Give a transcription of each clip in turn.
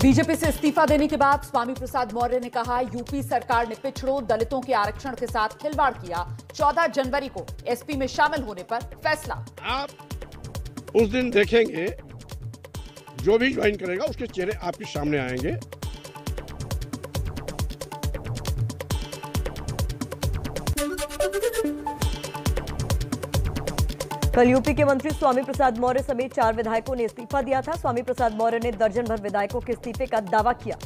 BJP से इस्तीफा देने के बाद स्वामी प्रसाद मौर्य ने कहा, यूपी सरकार ने पिछड़ों दलितों के आरक्षण के साथ खिलवाड़ किया। 14 जनवरी को एसपी में शामिल होने पर फैसला। आप उस दिन देखेंगे, जो भी ज्वाइन करेगा उसके चेहरे आपके सामने आएंगे। कल यूपी के मंत्री स्वामी प्रसाद मौर्य समेत 4 विधायकों ने इस्तीफा दिया था। स्वामी प्रसाद मौर्य ने दर्जन भर विधायकों के इस्तीफे का दावा किया।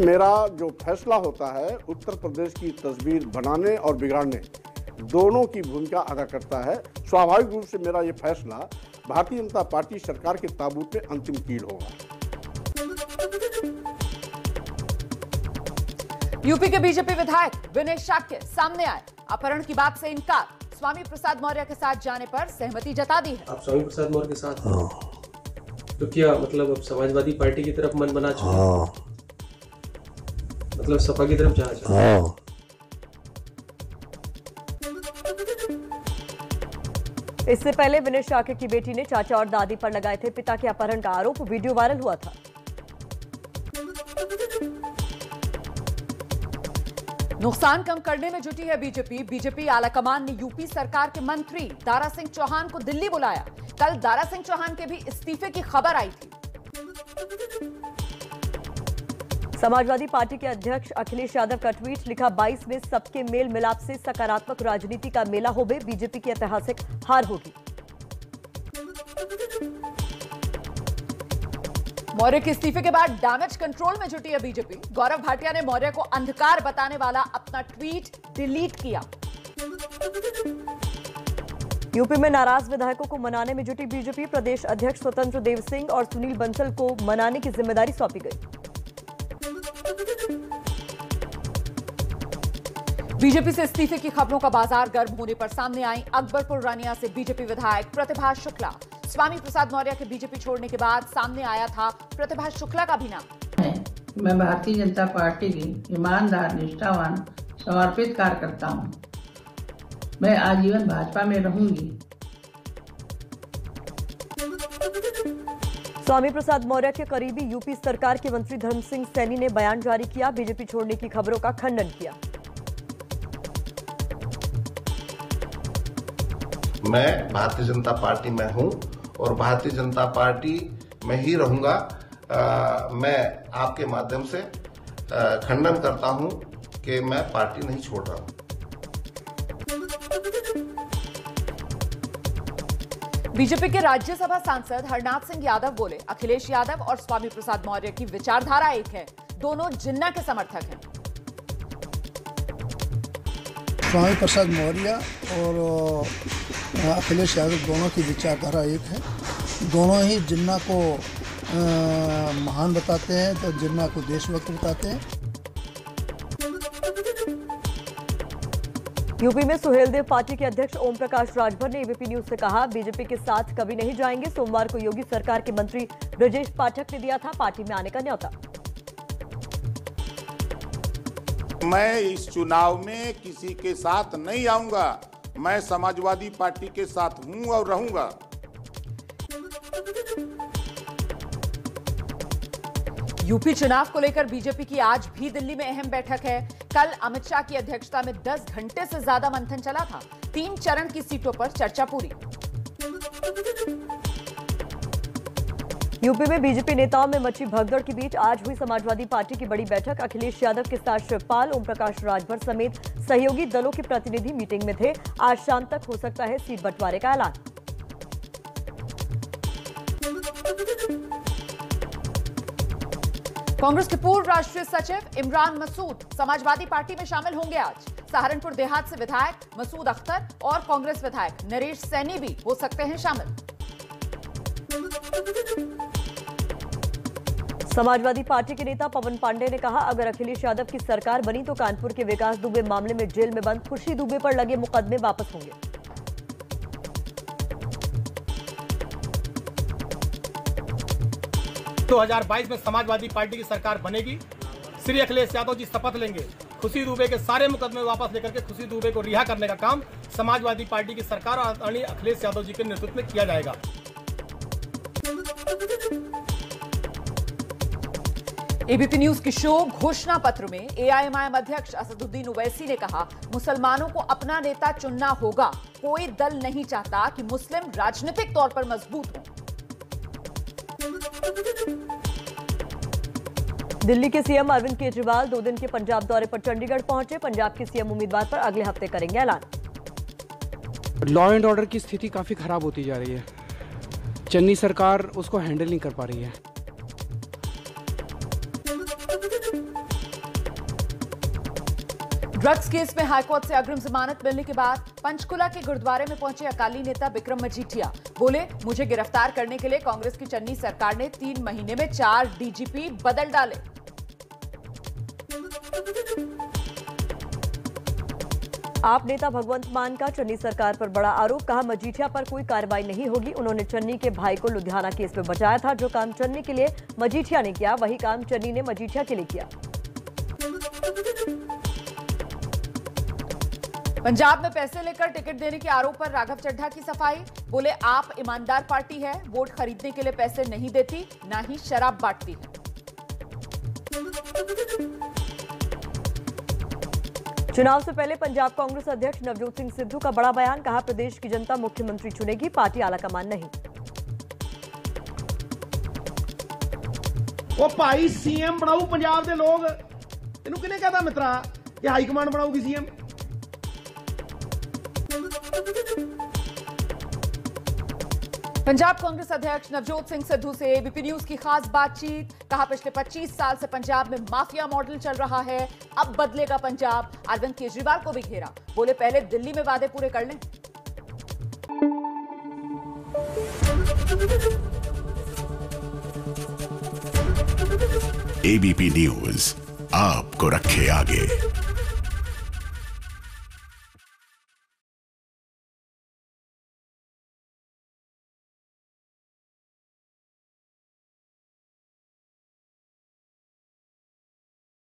मेरा जो फैसला होता है उत्तर प्रदेश की तस्वीर बनाने और बिगाड़ने दोनों की भूमिका अदा करता है। स्वाभाविक रूप से मेरा ये फैसला भारतीय जनता पार्टी सरकार के ताबूत में अंतिम कील होगा। यूपी के बीजेपी विधायक विनय शाक्य सामने आए, अपहरण की बात से इनकार। स्वामी प्रसाद मौर्य के साथ जाने पर सहमति जता दी है। आप स्वामी प्रसाद मौर्य के साथ तो क्या मतलब अब समाजवादी पार्टी की तरफ मन बना चुके हैं? मतलब सपा की तरफ जाना चाहते हैं? इससे पहले विनय शाक्य की बेटी ने चाचा और दादी पर लगाए थे पिता के अपहरण का आरोप। वीडियो वायरल हुआ था। नुकसान कम करने में जुटी है बीजेपी। बीजेपी आलाकमान ने यूपी सरकार के मंत्री दारा सिंह चौहान को दिल्ली बुलाया। कल दारा सिंह चौहान के भी इस्तीफे की खबर आई थी। समाजवादी पार्टी के अध्यक्ष अखिलेश यादव का ट्वीट लिखा, 22 में सबके मेल मिलाप से सकारात्मक राजनीति का मेला होवे, बीजेपी की ऐतिहासिक हार होगी। मौर्य के इस्तीफे के बाद डैमेज कंट्रोल में जुटी है बीजेपी। गौरव भाटिया ने मौर्य को अंधकार बताने वाला अपना ट्वीट डिलीट किया। यूपी में नाराज विधायकों को मनाने में जुटी बीजेपी। प्रदेश अध्यक्ष स्वतंत्र देव सिंह और सुनील बंसल को मनाने की जिम्मेदारी सौंपी गई। बीजेपी से इस्तीफे की खबरों का बाजार गर्म होने पर सामने आई। अकबरपुर रानिया से बीजेपी विधायक प्रतिभा शुक्ला। स्वामी प्रसाद मौर्य के बीजेपी छोड़ने के बाद सामने आया था प्रतिभा शुक्ला का भी नाम। मैं भारतीय जनता पार्टी की ईमानदार, निष्ठावान, समर्पित कार्यकर्ता हूं। मैं आजीवन भाजपा में रहूंगी। स्वामी प्रसाद मौर्य के करीबी यूपी सरकार के मंत्री धर्म सिंह सैनी ने बयान जारी किया। बीजेपी छोड़ने की खबरों का खंडन किया। मैं भारतीय जनता पार्टी में हूं और भारतीय जनता पार्टी में ही रहूंगा। मैं आपके माध्यम से खंडन करता हूं कि मैं पार्टी नहीं छोड़ रहा हूं। बीजेपी के राज्यसभा सांसद हरनाथ सिंह यादव बोले, अखिलेश यादव और स्वामी प्रसाद मौर्य की विचारधारा एक है, दोनों जिन्ना के समर्थक हैं। स्वामी प्रसाद मौर्य और अखिलेश यादव दोनों की विचारधारा एक है। दोनों ही जिन्ना को महान बताते हैं तो जिन्ना को देशभक्त बताते हैं। यूपी में सुहेलदेव पार्टी के अध्यक्ष ओम प्रकाश राजभर ने एबीपी न्यूज से कहा, बीजेपी के साथ कभी नहीं जाएंगे। सोमवार को योगी सरकार के मंत्री ब्रजेश पाठक ने दिया था पार्टी में आने का न्योता। मैं इस चुनाव में किसी के साथ नहीं आऊंगा। मैं समाजवादी पार्टी के साथ हूं और रहूंगा। यूपी चुनाव को लेकर बीजेपी की आज भी दिल्ली में अहम बैठक है। कल अमित शाह की अध्यक्षता में 10 घंटे से ज्यादा मंथन चला था। 3 चरण की सीटों पर चर्चा पूरी। यूपी में बीजेपी नेताओं में मची भगदड़ के बीच आज हुई समाजवादी पार्टी की बड़ी बैठक। अखिलेश यादव के साथ शिवपाल, ओम प्रकाश राजभर समेत सहयोगी दलों के प्रतिनिधि मीटिंग में थे। आज शाम तक हो सकता है सीट बंटवारे का ऐलान। कांग्रेस के पूर्व राष्ट्रीय सचिव इमरान मसूद समाजवादी पार्टी में शामिल होंगे आज। सहारनपुर देहात से विधायक मसूद अख्तर और कांग्रेस विधायक नरेश सैनी भी हो सकते हैं शामिल। समाजवादी पार्टी के नेता पवन पांडे ने कहा, अगर अखिलेश यादव की सरकार बनी तो कानपुर के विकास दुबे मामले में जेल में बंद खुर्शी दुबे पर लगे मुकदमे वापस होंगे। तो 2022 में समाजवादी पार्टी की सरकार बनेगी। श्री अखिलेश यादव जी शपथ लेंगे, खुशी दुबे के सारे मुकदमे वापस लेकर के खुशी दुबे को रिहा करने का काम समाजवादी पार्टी की सरकार और आदरणीय अखिलेश यादव जी के नेतृत्व में किया जाएगा। एबीपी न्यूज की शो घोषणा पत्र में एआईएमआईएम अध्यक्ष असदुद्दीन ओवैसी ने कहा, मुसलमानों को अपना नेता चुनना होगा। कोई दल नहीं चाहता कि मुस्लिम राजनीतिक तौर पर मजबूत हो। दिल्ली के सीएम अरविंद केजरीवाल 2 दिन के पंजाब दौरे पर चंडीगढ़ पहुंचे। पंजाब के सीएम उम्मीदवार पर अगले हफ्ते करेंगे ऐलान। लॉ एंड ऑर्डर की स्थिति काफी खराब होती जा रही है। चन्नी सरकार उसको हैंडल नहीं कर पा रही है। ड्रग्स केस में हाईकोर्ट से अग्रिम जमानत मिलने के बाद पंचकुला के गुरुद्वारे में पहुंचे अकाली नेता बिक्रम मजीठिया। बोले, मुझे गिरफ्तार करने के लिए कांग्रेस की चन्नी सरकार ने 3 महीने में 4 डीजीपी बदल डाले। आप नेता भगवंत मान का चन्नी सरकार पर बड़ा आरोप। कहा, मजीठिया पर कोई कार्रवाई नहीं होगी। उन्होंने चन्नी के भाई को लुधियाना केस में बचाया था। जो काम चन्नी के लिए मजीठिया ने किया, वही काम चन्नी ने मजीठिया के लिए किया। पंजाब में पैसे लेकर टिकट देने के आरोप पर राघव चड्ढा की सफाई। बोले, आप ईमानदार पार्टी है, वोट खरीदने के लिए पैसे नहीं देती, ना ही शराब बांटती है। चुनाव से पहले पंजाब कांग्रेस अध्यक्ष नवजोत सिंह सिद्धू का बड़ा बयान। कहा, प्रदेश की जनता मुख्यमंत्री चुनेगी, पार्टी आलाकमान नहीं। वो भाई सीएम बनाऊ पंजाब के लोग, इन्हों किने कहता मित्रा कि हाईकमान बनाऊगी सीएम। पंजाब कांग्रेस अध्यक्ष नवजोत सिंह सिद्धू से एबीपी न्यूज की खास बातचीत। कहा, पिछले 25 साल से पंजाब में माफिया मॉडल चल रहा है, अब बदलेगा पंजाब। अरविंद केजरीवाल को भी घेरा। बोले, पहले दिल्ली में वादे पूरे कर लें। एबीपी न्यूज आपको रखे आगे।